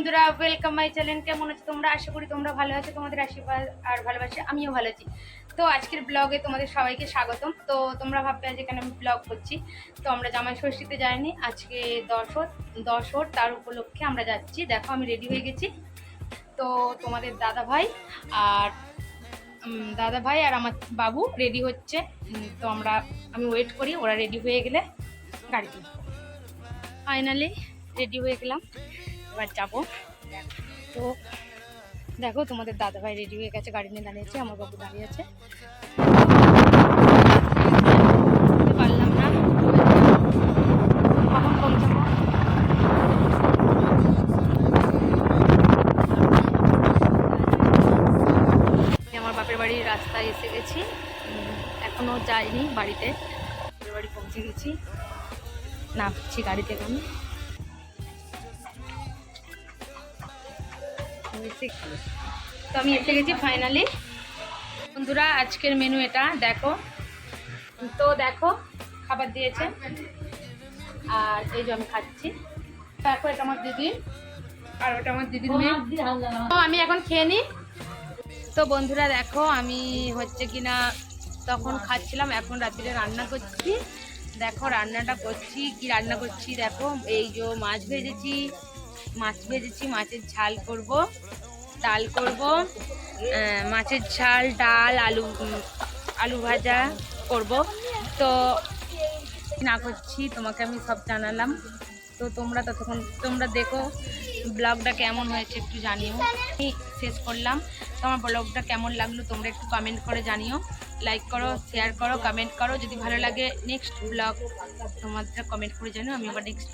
বন্ধুরা, welcome my channel. কেমন আছো তোমরা? আশা করি তোমরা ভালো আছো। তোমাদের আশীর্বাদ আর ভালোবাসা আমিও ভালো আছি। তো আজকের ব্লগে তোমাদের সবাইকে স্বাগতম। তো তোমরা ভাববে আজ এখানে আমি ব্লগ করছি। তো আমরা জামাই ষষ্ঠীতে যাইনি, আজকে দশর তার উপলক্ষে আমরা যাচ্ছি। দেখো আমি রেডি হয়ে গেছি। তো তোমাদের দাদা ভাই আর আমার বাবু রেডি হচ্ছে। তো আমি ওয়েট করি, ওরা রেডি হয়ে গেলে গাড়িতে ফাইনালি রেডি হয়ে গেলাম, এবার যাবো। তো দেখো তোমাদের দাদাভাই রেডি হয়ে গেছে, গাড়ি নিয়ে দাঁড়িয়েছে, আমার বাবু দাঁড়িয়ে আছে। পারলাম না, কখন পৌঁছাবো। আমার বাপের বাড়ির রাস্তায় এসে গেছি, এখনো যাইনি বাড়িতে। বাপের বাড়ি পৌঁছে গেছি, নামছি গাড়ি থেকে আমি। তো আমি এসে গেছি ফাইনালি। বন্ধুরা আজকের মেনু এটা দেখো। তো দেখো খাবার দিয়েছে, আর এই যে আমি খাচ্ছি। দেখো এটা আমার দিদি, আর ওটা আমার দিদির মেয়ে। তো আমি এখন খেয়ে নিই। তো বন্ধুরা দেখো আমি হচ্ছে কিনা তখন খাচ্ছিলাম, এখন রাত্রিরে রান্না করছি। দেখো রান্নাটা করছি, কি রান্না করছি দেখো। এই যে মাছ ভেজেছি, মাছের ঝাল করব, ডাল করব, মাছের ঝাল, ডাল, আলু ভাজা করব। তো না করছি তোমাকে আমি সব জানালাম। তো তোমরা দেখো ব্লগটা কেমন হয়েছে একটু জানিও। আমি শেষ করলাম। তোমার ব্লগটা কেমন লাগলো তোমরা একটু কমেন্ট করে জানিও। লাইক করো, শেয়ার করো, কমেন্ট করো। যদি ভালো লাগে নেক্সট ব্লগ তোমাদের কমেন্ট করে জানিও, আমি আবার নেক্সট